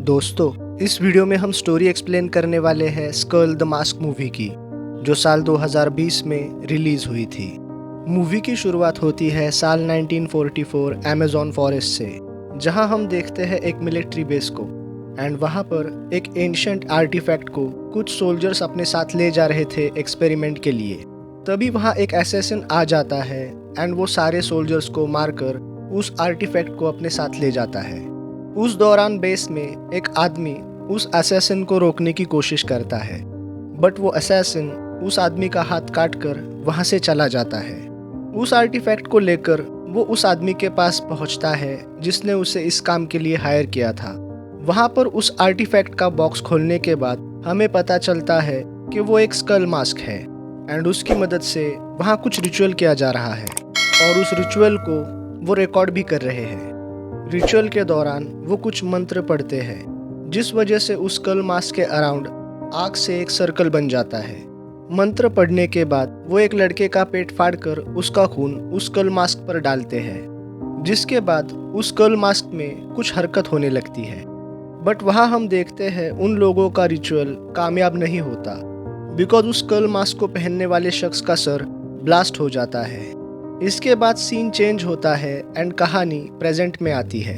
दोस्तों, इस वीडियो में हम स्टोरी एक्सप्लेन करने वाले हैं स्कल द मास्क मूवी की, जो साल 2020 में रिलीज हुई थी। मूवी की शुरुआत होती है साल 1944 अमेज़न फॉरेस्ट से, जहां हम देखते हैं एक मिलिट्री बेस को एंड वहां पर एक एंशिएंट आर्टिफैक्ट को कुछ सोल्जर्स अपने साथ ले जा रहे थे एक्सपेरिमेंट के लिए। तभी वहां एक असैसिन आ जाता है एंड वो सारे सोल्जर्स को मारकर उस आर्टिफैक्ट को अपने साथ ले जाता है। उस दौरान बेस में एक आदमी उस असैसिन को रोकने की कोशिश करता है, बट वो असैसिन उस आदमी का हाथ काट कर वहाँ से चला जाता है। उस आर्टिफैक्ट को लेकर वो उस आदमी के पास पहुँचता है जिसने उसे इस काम के लिए हायर किया था। वहाँ पर उस आर्टिफैक्ट का बॉक्स खोलने के बाद हमें पता चलता है कि वो एक स्कल मास्क है एंड उसकी मदद से वहाँ कुछ रिचुअल किया जा रहा है और उस रिचुअल को वो रिकॉर्ड भी कर रहे हैं। रिचुअल के दौरान वो कुछ मंत्र पढ़ते हैं, जिस वजह से उस स्कल मास्क के अराउंड आग से एक सर्कल बन जाता है। मंत्र पढ़ने के बाद वो एक लड़के का पेट फाड़कर उसका खून उस स्कल मास्क पर डालते हैं, जिसके बाद उस स्कल मास्क में कुछ हरकत होने लगती है। बट वहाँ हम देखते हैं उन लोगों का रिचुअल कामयाब नहीं होता, बिकॉज उस स्कल मास्क को पहनने वाले शख्स का सर ब्लास्ट हो जाता है। इसके बाद सीन चेंज होता है एंड कहानी प्रेजेंट में आती है।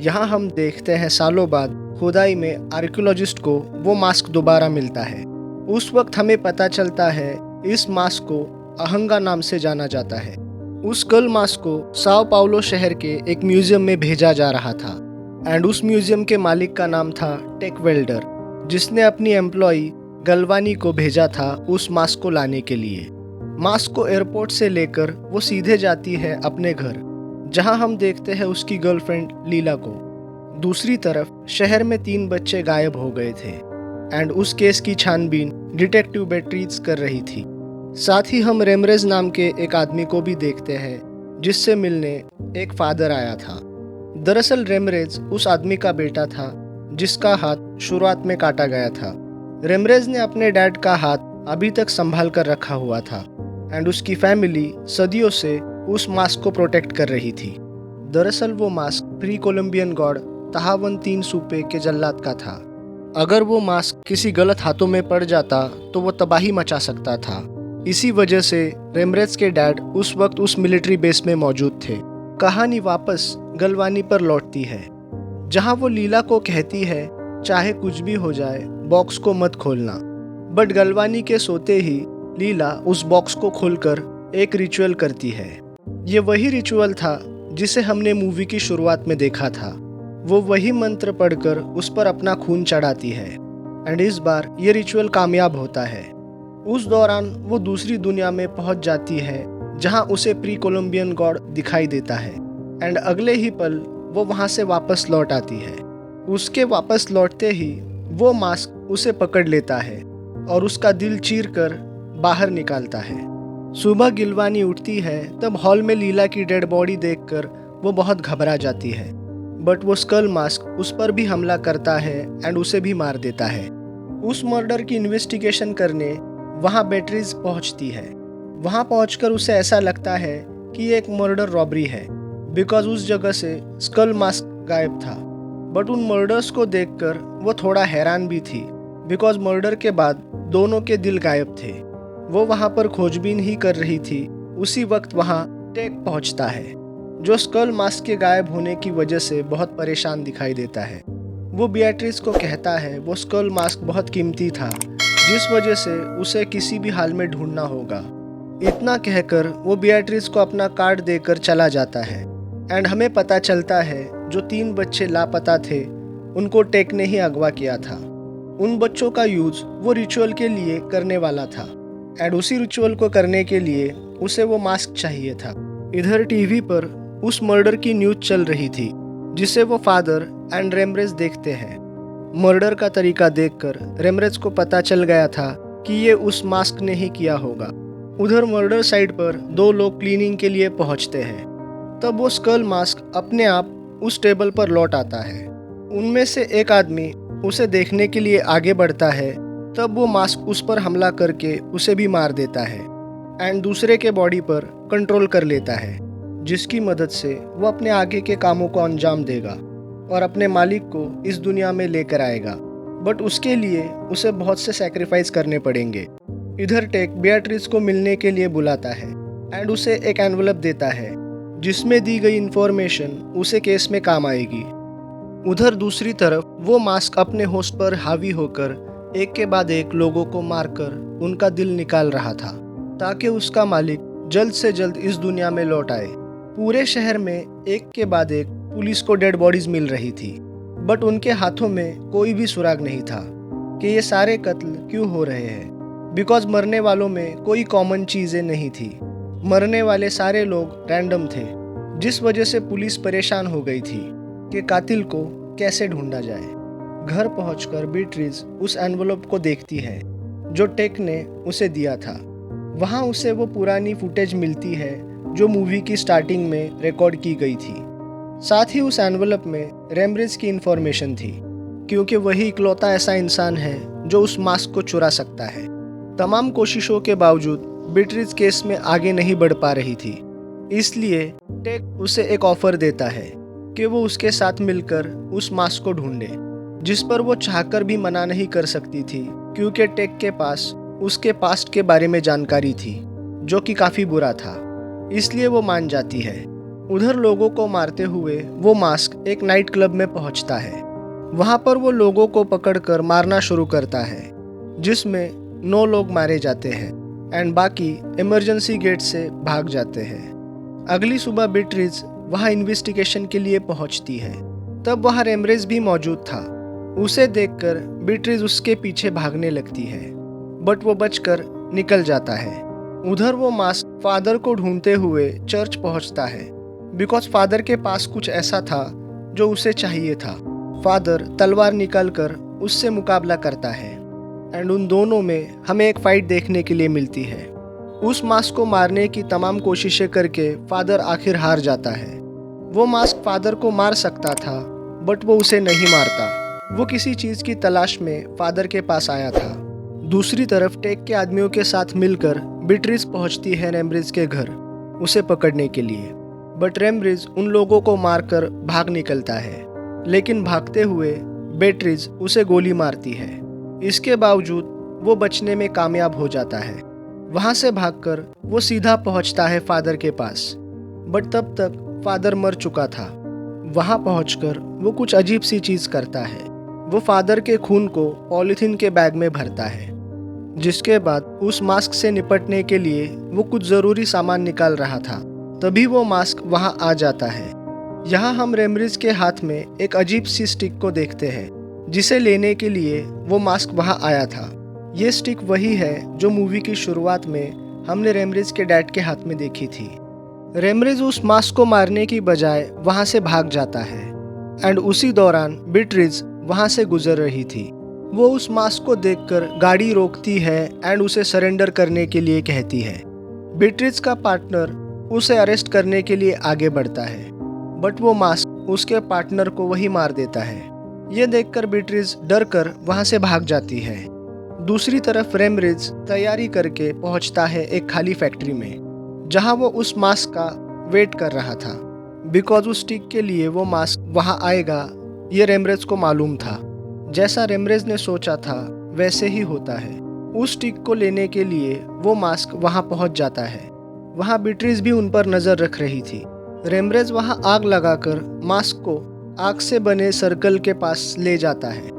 यहाँ हम देखते हैं सालों बाद खुदाई में आर्कियोलॉजिस्ट को वो मास्क दोबारा मिलता है। उस वक्त हमें पता चलता है इस मास्क को अहंगा नाम से जाना जाता है। उस स्कल मास्क को साओ पाउलो शहर के एक म्यूजियम में भेजा जा रहा था एंड उस म्यूजियम के मालिक का नाम था टेक वेल्डर, जिसने अपनी एम्प्लॉई गलवानी को भेजा था उस मास्क को लाने के लिए। मास्क को एयरपोर्ट से लेकर वो सीधे जाती है अपने घर, जहां हम देखते हैं उसकी गर्लफ्रेंड लीला को। दूसरी तरफ शहर में 3 बच्चे गायब हो गए थे एंड उस केस की छानबीन डिटेक्टिव बेट्रीज कर रही थी। साथ ही हम रेमरेज नाम के एक आदमी को भी देखते हैं, जिससे मिलने एक फादर आया था। दरअसल रेमरेज उस आदमी का बेटा था जिसका हाथ शुरुआत में काटा गया था। रेमरेज ने अपने डैड का हाथ अभी तक संभाल कर रखा हुआ था एंड उसकी फैमिली सदियों से उस मास्क को प्रोटेक्ट कर रही थी। दरअसल वो मास्क प्री कोलंबियन गॉड तहावन तीन सूपे के जल्लाद का था। अगर वो मास्क किसी गलत हाथों में पड़ जाता तो वो तबाही मचा सकता था। इसी वजह से रेमरेज के डैड उस वक्त उस मिलिट्री बेस में मौजूद थे। कहानी वापस गलवानी पर लौटती है, जहाँ वो लीला को कहती है चाहे कुछ भी हो जाए बॉक्स को मत खोलना। बट गलवानी के सोते ही लीला उस बॉक्स को खोलकर एक रिचुअल करती है। ये वही रिचुअल था जिसे हमने मूवी की शुरुआत में देखा था। वो वही मंत्र पढ़कर उस पर अपना खून चढ़ाती है एंड इस बार ये रिचुअल कामयाब होता है। उस दौरान वो दूसरी दुनिया में पहुंच जाती है, जहां उसे प्री कोलंबियन गॉड दिखाई देता है एंड अगले ही पल वो वहां से वापस लौट आती है। उसके वापस लौटते ही वो मास्क उसे पकड़ लेता है और उसका दिल चीर कर बाहर निकालता है। सुबह गिलवानी उठती है, तब हॉल में लीला की डेड बॉडी देखकर वो बहुत घबरा जाती है। बट वो स्कल मास्क उस पर भी हमला करता है एंड उसे भी मार देता है। उस मर्डर की इन्वेस्टिगेशन करने वहाँ बेट्रीज पहुँचती है। वहाँ पहुँचकर उसे ऐसा लगता है कि ये एक मर्डर रॉबरी है, बिकॉज उस जगह से स्कल मास्क गायब था। बट उन मर्डर्स को देखकर वो थोड़ा हैरान भी थी, बिकॉज मर्डर के बाद दोनों के दिल गायब थे। वो वहाँ पर खोजबीन ही कर रही थी। उसी वक्त वहाँ टेक पहुँचता है, जो स्कल मास्क के गायब होने की वजह से बहुत परेशान दिखाई देता है। वो बियाट्रिस को कहता है वो स्कल मास्क बहुत कीमती था, जिस वजह से उसे किसी भी हाल में ढूंढना होगा। इतना कहकर वो बियाट्रिस को अपना कार्ड देकर चला जाता है एंड हमें पता चलता है जो 3 बच्चे लापता थे उनको टेक ने ही अगवा किया था। उन बच्चों का यूज वो रिचुअल के लिए करने वाला था एंड उसी रिचुअल को करने के लिए उसे वो मास्क चाहिए था। इधर टीवी पर उस मर्डर की न्यूज चल रही थी, जिसे वो फादर एंड रेमरेज देखते हैं। मर्डर का तरीका देखकर रेमरेज को पता चल गया था कि ये उस मास्क ने ही किया होगा। उधर मर्डर साइट पर 2 लोग क्लीनिंग के लिए पहुंचते हैं। तब वो स्कल मास्क अपने आप उस टेबल पर लौट आता है। उनमें से एक आदमी उसे देखने के लिए आगे बढ़ता है, तब वो मास्क उस पर हमला करके उसे भी मार देता है एंड दूसरे के बॉडी पर कंट्रोल कर लेता है, जिसकी मदद से वो अपने आगे के कामों को अंजाम देगा। और अपने मालिक को इस दुनिया में लेकर आएगा, बट उसके लिए उसे बहुत से सैक्रिफाइस करने पड़ेंगे। इधर टेक बेatrice को मिलने के लिए बुलाता है एंड उसे एक एनवलप देता है जिसमें दी गई इंफॉर्मेशन उसे केस में काम आएगी। उधर दूसरी तरफ वो मास्क अपने होस्ट पर हावी होकर एक के बाद एक लोगों को मारकर उनका दिल निकाल रहा था ताकि उसका मालिक जल्द से जल्द इस दुनिया में लौट आए। पूरे शहर में एक के बाद एक पुलिस को डेड बॉडीज मिल रही थी, बट उनके हाथों में कोई भी सुराग नहीं था कि ये सारे कत्ल क्यों हो रहे हैं। बिकॉज मरने वालों में कोई कॉमन चीज़ें नहीं थी, मरने वाले सारे लोग रैंडम थे, जिस वजह से पुलिस परेशान हो गई थी कि कातिल को कैसे ढूंढा जाए। घर पहुंचकर बेatrice उस एनवलप को देखती है जो टेक ने उसे दिया था। वहां उसे वो पुरानी फुटेज मिलती है जो मूवी की स्टार्टिंग में रिकॉर्ड की गई थी। साथ ही उस एनवलप में रेमरेज की इंफॉर्मेशन थी, क्योंकि वही इकलौता ऐसा इंसान है जो उस मास्क को चुरा सकता है। तमाम कोशिशों के बावजूद बेatrice केस में आगे नहीं बढ़ पा रही थी, इसलिए टेक उसे एक ऑफर देता है कि वो उसके साथ मिलकर उस मास्क को ढूंढे, जिस पर वो चाहकर भी मना नहीं कर सकती थी, क्योंकि टेक के पास उसके पास्ट के बारे में जानकारी थी जो कि काफ़ी बुरा था, इसलिए वो मान जाती है। उधर लोगों को मारते हुए वो मास्क एक नाइट क्लब में पहुंचता है। वहां पर वो लोगों को पकड़कर मारना शुरू करता है, जिसमें 9 लोग मारे जाते हैं एंड बाकी इमरजेंसी गेट से भाग जाते हैं। अगली सुबह बेatrice वहां इन्वेस्टिगेशन के लिए पहुंचती है। तब वहां रेमरेज भी मौजूद था। उसे देखकर बेatrice उसके पीछे भागने लगती है, बट वो बचकर निकल जाता है। उधर वो मास्क फादर को ढूंढते हुए चर्च पहुंचता है, बिकॉज फादर के पास कुछ ऐसा था जो उसे चाहिए था। फादर तलवार निकालकर उससे मुकाबला करता है एंड उन दोनों में हमें एक फाइट देखने के लिए मिलती है। उस मास्क को मारने की तमाम कोशिशें करके फादर आखिर हार जाता है। वो मास्क फादर को मार सकता था, बट वो उसे नहीं मारता। वो किसी चीज़ की तलाश में फादर के पास आया था। दूसरी तरफ टेक के आदमियों के साथ मिलकर बेatrice पहुंचती है रेमरेज के घर उसे पकड़ने के लिए, बट रेमरेज उन लोगों को मारकर भाग निकलता है, लेकिन भागते हुए बेatrice उसे गोली मारती है। इसके बावजूद वो बचने में कामयाब हो जाता है। वहां से भागकर वो सीधा पहुंचता है फादर के पास, बट तब तक फादर मर चुका था। वहां पहुंचकर वो कुछ अजीब सी चीज करता है। वो फादर के खून को पॉलीथीन के बैग में भरता है, जिसके बाद उस मास्क से निपटने के लिए वो कुछ ज़रूरी सामान निकाल रहा था। तभी वो मास्क वहां आ जाता है। यहाँ हम रेमरेज के हाथ में एक अजीब सी स्टिक को देखते हैं, जिसे लेने के लिए वो मास्क वहां आया था। ये स्टिक वही है जो मूवी की शुरुआत में हमने रेमरेज के डैड के हाथ में देखी थी। रेमरेज उस मास्क को मारने की बजाय वहां से भाग जाता है एंड उसी दौरान बेatrice वहां से गुजर रही थी। वो उस मास्क को देखकर गाड़ी रोकती है एंड उसे सरेंडर करने के लिए कहती है। बेatrice का पार्टनर उसे अरेस्ट करने के लिए आगे बढ़ता है, बट वो मास्क उसके पार्टनर को वही मार देता है। ये देखकर बेatrice डर कर वहां से भाग जाती है। दूसरी तरफ रेमरेज तैयारी करके पहुंचता है एक खाली फैक्ट्री में, जहां वो उस मास्क का वेट कर रहा था, बिकॉज उस स्टिक के लिए वो मास्क वहां आएगा ये रेमरेज को मालूम था। जैसा रेमरेज ने सोचा था वैसे ही होता है। उस स्टिक को लेने के लिए वो मास्क वहां पहुंच जाता है। वहां बेatrice भी उन पर नजर रख रही थी। रेमरेज वहां आग लगाकर मास्क को आग से बने सर्कल के पास ले जाता है।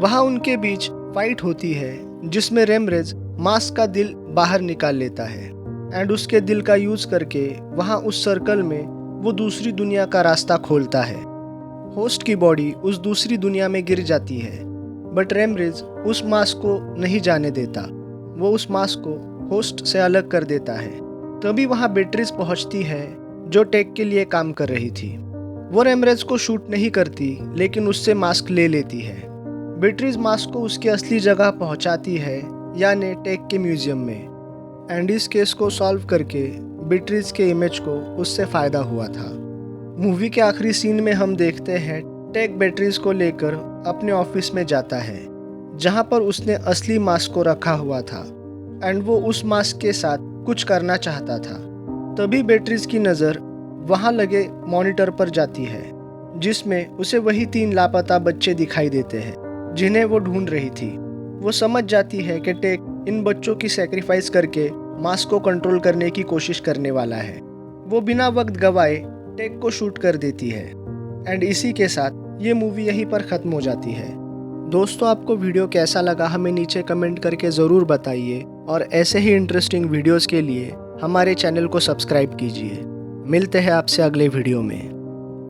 वहां उनके बीच फाइट होती है, जिसमें रेमरेज मास्क का दिल बाहर निकाल लेता है एंड उसके दिल का यूज करके वहां उस सर्कल में वो दूसरी दुनिया का रास्ता खोलता है। होस्ट की बॉडी उस दूसरी दुनिया में गिर जाती है, बट रेमरेज उस मास्क को नहीं जाने देता। वो उस मास्क को होस्ट से अलग कर देता है। तभी वहां बेatrice पहुंचती है जो टेक के लिए काम कर रही थी। वो रेमरेज को शूट नहीं करती, लेकिन उससे मास्क ले लेती है। बेatrice मास्क को उसकी असली जगह पहुंचाती है, यानी टेक के म्यूजियम में, एंड इस केस को सॉल्व करके बेatrice के इमेज को उससे फ़ायदा हुआ था। मूवी के आखिरी सीन में हम देखते हैं टेक बेatrice को लेकर अपने ऑफिस में जाता है, जहां पर उसने असली मास्क को रखा हुआ था एंड वो उस मास्क के साथ कुछ करना चाहता था। तभी बेatrice की नज़र वहां लगे मॉनिटर पर जाती है, जिसमें उसे वही 3 लापता बच्चे दिखाई देते हैं जिन्हें वो ढूंढ रही थी। वो समझ जाती है कि टेक इन बच्चों की सैक्रिफाइस करके मास्क को कंट्रोल करने की कोशिश करने वाला है। वो बिना वक्त गवाए टेक को शूट कर देती है एंड इसी के साथ ये मूवी यहीं पर ख़त्म हो जाती है। दोस्तों, आपको वीडियो कैसा लगा हमें नीचे कमेंट करके ज़रूर बताइए और ऐसे ही इंटरेस्टिंग वीडियोस के लिए हमारे चैनल को सब्सक्राइब कीजिए। मिलते हैं आपसे अगले वीडियो में।